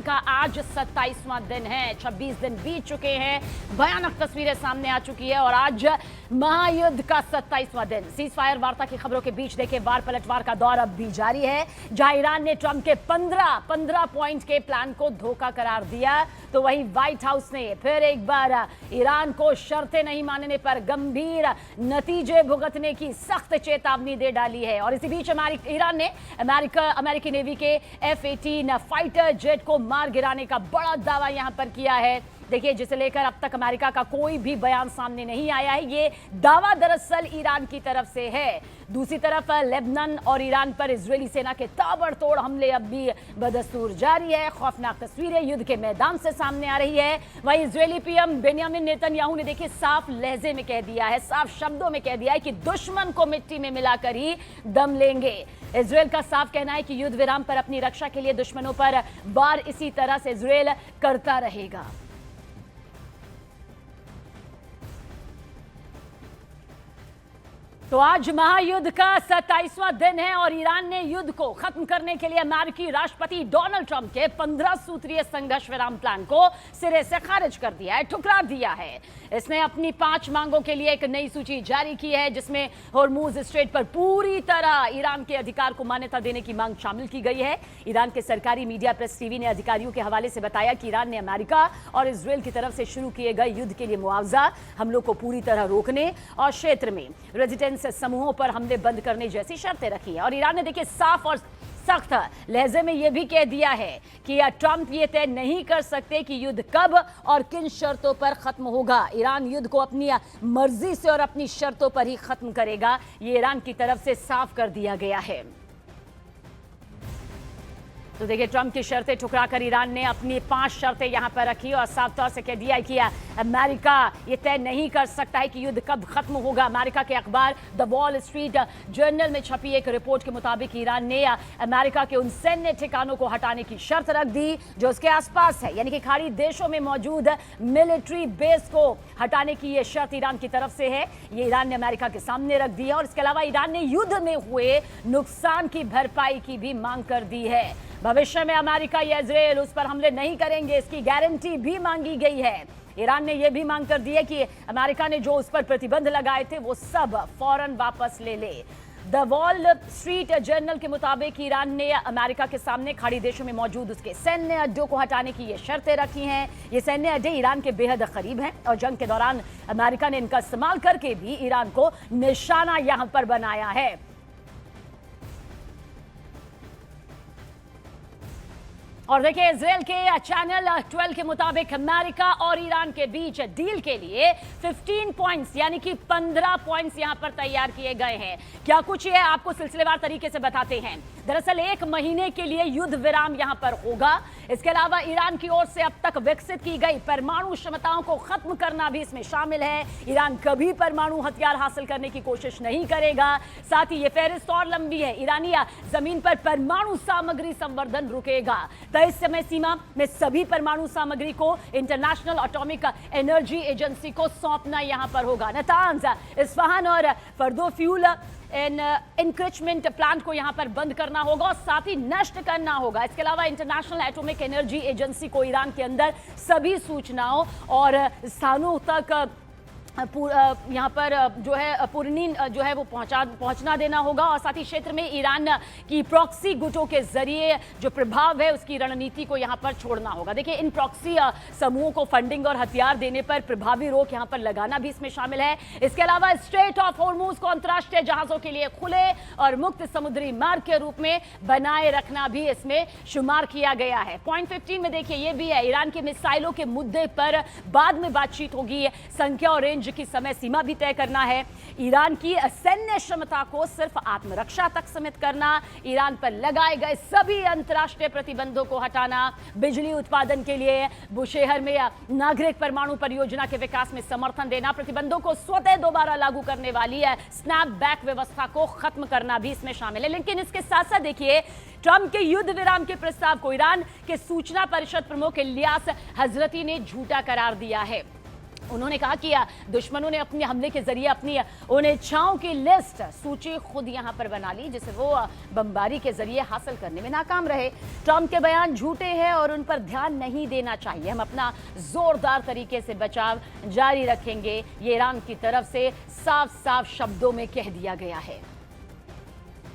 का आज 27वां दिन है। 26 दिन बीत चुके हैं, भयानक तस्वीरें सामने आ चुकी है और आज महायुद्ध का 27वां दिन। सीज फायर वार्ता की खबरों के बीच देखिए वार पलटवार का दौर अब भी जारी है। जहां ईरान ने ट्रंप के 15 पॉइंट के प्लान को धोखा करार दिया, तो वहीं व्हाइट हाउस ने फिर एक बार ईरान को शर्तें नहीं मानने पर गंभीर नतीजे भुगतने की सख्त चेतावनी दे डाली है। और इसी बीच ईरान ने अमेरिकी नेवी के F-18 फाइटर जेट को मार गिराने का बड़ा दावा यहां पर किया है। देखिए, जिसे लेकर अब तक अमेरिका का कोई भी बयान सामने नहीं आया है। ये दावा दरअसल ईरान की तरफ से है। दूसरी तरफ लेबनान और ईरान पर इजरायली सेना के ताबड़तोड़ हमले अब भी बदस्तूर जारी है। खौफनाक तस्वीरें युद्ध के मैदान से सामने आ रही है। वहीं इजरायली पीएम बेंयामिन नेतन्याहू ने देखिए साफ लहजे में कह दिया है, साफ शब्दों में कह दिया है कि दुश्मन को मिट्टी में मिलाकर ही दम लेंगे। इजरायल का साफ कहना है कि युद्ध विराम पर अपनी रक्षा के लिए दुश्मनों पर वार इसी तरह से इजरायल करता रहेगा। तो आज महायुद्ध का 27वां दिन है और ईरान ने युद्ध को खत्म करने के लिए अमेरिकी राष्ट्रपति डोनाल्ड ट्रंप के 15 सूत्रीय संघर्ष विराम प्लान को सिरे से खारिज कर दिया है, ठुकरा दिया है। इसने अपनी 5 मांगों के लिए एक नई सूची जारी की है, जिसमें होर्मुज स्ट्रेट पर पूरी तरह ईरान के अधिकार को मान्यता देने की मांग शामिल की गई है। ईरान के सरकारी मीडिया प्रेस टीवी ने अधिकारियों के हवाले से बताया कि ईरान ने अमेरिका और इजरायल की तरफ से शुरू किए गए युद्ध के लिए मुआवजा, हमलों को पूरी तरह रोकने और क्षेत्र में रेजिडेंस समूहों पर हमले बंद करने जैसी शर्तें रखी है। और ईरान ने देखिए साफ और सख्त लहजे में यह भी कह दिया है कि ट्रंप ये तय नहीं कर सकते कि युद्ध कब और किन शर्तों पर खत्म होगा। ईरान युद्ध को अपनी मर्जी से और अपनी शर्तों पर ही खत्म करेगा, ये ईरान की तरफ से साफ कर दिया गया है। तो देखिए, ट्रंप की शर्तें ठुकराकर ईरान ने अपनी 5 शर्तें यहां पर रखी और साफ तौर से कह दिया कि अमेरिका ये तय नहीं कर सकता है कि युद्ध कब खत्म होगा। अमेरिका के अखबार द वॉल स्ट्रीट जर्नल में छपी एक रिपोर्ट के मुताबिक ईरान ने अमेरिका के उन सैन्य ठिकानों को हटाने की शर्त रख दी जो उसके आसपास है, यानी कि खाड़ी देशों में मौजूद मिलिट्री बेस को हटाने की ये शर्त ईरान की तरफ से है। ये ईरान ने अमेरिका के सामने रख दी है और इसके अलावा ईरान ने युद्ध में हुए नुकसान की भरपाई की भी मांग कर दी है। भविष्य में अमेरिका या इजरायल उस पर हमले नहीं करेंगे, इसकी गारंटी भी मांगी गई है। ईरान ने यह भी मांग कर दी है कि अमेरिका ने जो उस पर प्रतिबंध लगाए थे वो सब फौरन वापस ले ले। द वॉल स्ट्रीट जर्नल के मुताबिक ईरान ने अमेरिका के सामने खाड़ी देशों में मौजूद उसके सैन्य अड्डों को हटाने की ये शर्तें रखी हैं। ये सैन्य अड्डे ईरान के बेहद करीब हैं और जंग के दौरान अमेरिका ने इनका इस्तेमाल करके भी ईरान को निशाना यहां पर बनाया है। और देखिए, इजरायल के चैनल 12 के मुताबिक अमेरिका और ईरान के बीच डील के लिए 15 पॉइंट्स यानी कि 15 पॉइंट्स यहां पर तैयार किए गए हैं। क्या कुछ ये आपको सिलसिलेवार तरीके से बताते हैं। दरअसल 1 महीने के लिए युद्ध विराम यहां पर होगा। इसके अलावा ईरान की ओर से अब तक विकसित की गई परमाणु क्षमताओं को खत्म करना भी इसमें शामिल है। ईरान कभी परमाणु हथियार हासिल करने की कोशिश नहीं करेगा। साथ ही ये फहरिस्त और लंबी है, ईरानी जमीन पर परमाणु सामग्री संवर्धन रुकेगा। इस समय सीमा में सभी परमाणु सामग्री को इंटरनेशनल एटॉमिक एनर्जी एजेंसी को सौंपना यहां पर होगा। नातांज, इस्फहान और फर्दो फ्यूल इनक्रिचमेंट प्लांट को यहां पर बंद करना होगा और साथ ही नष्ट करना होगा। इसके अलावा इंटरनेशनल एटॉमिक एनर्जी एजेंसी को ईरान के अंदर सभी सूचनाओं और स्थानों तक यहाँ पर जो है पूर्णीन जो है वो पहुंचना देना होगा और साथ ही क्षेत्र में ईरान की प्रॉक्सी गुटों के जरिए जो प्रभाव है उसकी रणनीति को यहाँ पर छोड़ना होगा। देखिए, इन प्रॉक्सी समूहों को फंडिंग और हथियार देने पर प्रभावी रोक यहाँ पर लगाना भी इसमें शामिल है। इसके अलावा स्ट्रेट ऑफ होर्मुज को अंतर्राष्ट्रीय जहाजों के लिए खुले और मुक्त समुद्री मार्ग के रूप में बनाए रखना भी इसमें शुमार किया गया है। पॉइंट 15 में देखिए ये भी है, ईरान के मिसाइलों के मुद्दे पर बाद में बातचीत होगी। संख्या और रेंज की समय सीमा भी तय करना है। ईरान की सैन्य क्षमता को सिर्फ आत्मरक्षा तक सीमित करना, ईरान पर लगाए गए सभी अंतर्राष्ट्रीय प्रतिबंधों को हटाना, बिजली उत्पादन के लिए बुशेहर में नागरिक परमाणु परियोजना के विकास में समर्थन देना, प्रतिबंधों को स्वतः दोबारा लागू करने वाली स्नैपबैक व्यवस्था को खत्म करना भी इसमें शामिल है। लेकिन इसके साथ साथ देखिए, ट्रंप के युद्ध विराम के प्रस्ताव को ईरान के सूचना परिषद प्रमुख इलियास हजरती ने झूठा करार दिया है। उन्होंने कहा कि दुश्मनों ने अपने हमले के जरिए अपनी उन इच्छाओं की लिस्ट सूची खुद यहां पर बना ली जिसे वो बमबारी के जरिए हासिल करने में नाकाम रहे। ट्रंप के बयान झूठे हैं और उन पर ध्यान नहीं देना चाहिए। हम अपना जोरदार तरीके से बचाव जारी रखेंगे, ये ईरान की तरफ से साफ साफ शब्दों में कह दिया गया है।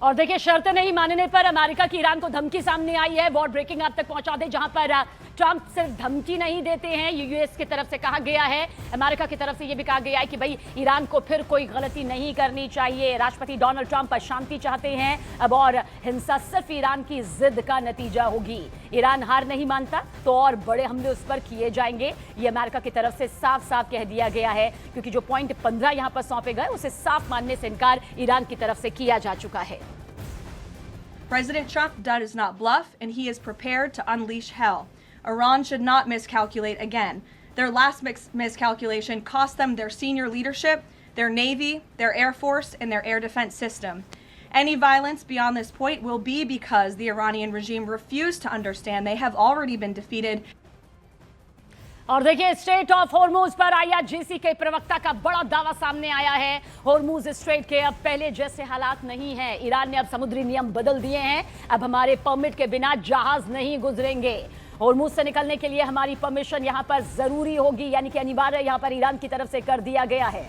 और देखिए, शर्त नहीं मानने पर अमेरिका की ईरान को धमकी सामने आई है। वॉर ब्रेकिंग आप तक पहुंचा दे, जहां पर ट्रंप सिर्फ धमकी नहीं देते हैं, यूएस की तरफ से कहा गया है, अमेरिका की तरफ से यह भी कहा गया है कि भाई ईरान को फिर कोई गलती नहीं करनी चाहिए। राष्ट्रपति डोनाल्ड ट्रंप शांति चाहते हैं अब, और हिंसा सिर्फ ईरान की जिद का नतीजा होगी। ईरान हार नहीं मानता तो और बड़े हमले उस पर किए जाएंगे, ये अमेरिका की तरफ से साफ साफ कह दिया गया है, क्योंकि जो पॉइंट 15 यहां पर सौंपे गए उसे साफ मानने से इनकार ईरान की तरफ से किया जा चुका है। President Trump does not bluff, and he is prepared to unleash hell. Iran should not miscalculate again. Their last miscalculation cost them their senior leadership, their Navy, their Air Force, and their air defense system. Any violence beyond this point will be because the Iranian regime refused to understand they have already been defeated. और देखिए, straight of Hormuz पर IRGC के प्रवक्ता का बड़ा दावा सामने आया है। होर्मुज स्ट्रेट के अब पहले जैसे हालात नहीं हैं। ईरान ने अब समुद्री नियम बदल दिए हैं। अब हमारे परमिट के बिना जहाज नहीं गुजरेंगे। होर्मुज से निकलने के लिए हमारी परमिशन यहां पर जरूरी होगी, यानी कि अनिवार्य यहां पर ईरान की तरफ से कर दिया गया है।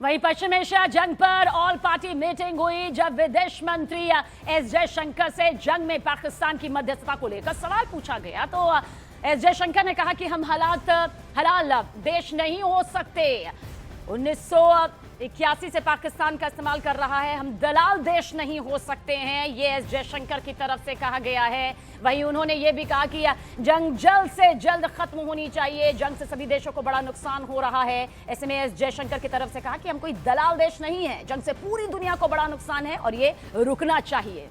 वहीं पश्चिम एशिया जंग पर ऑल पार्टी मीटिंग हुई, जब विदेश मंत्री एस जयशंकर से जंग में पाकिस्तान की मध्यस्थता को लेकर सवाल पूछा गया तो एस जयशंकर ने कहा कि हम हलाल देश नहीं हो सकते। 1981 से पाकिस्तान का इस्तेमाल कर रहा है, हम दलाल देश नहीं हो सकते हैं, ये एस जयशंकर की तरफ से कहा गया है। वहीं उन्होंने ये भी कहा कि जंग जल्द से जल्द खत्म होनी चाहिए, जंग से सभी देशों को बड़ा नुकसान हो रहा है। ऐसे में एस जयशंकर की तरफ से कहा कि हम कोई दलाल देश नहीं है, जंग से पूरी दुनिया को बड़ा नुकसान है और ये रुकना चाहिए।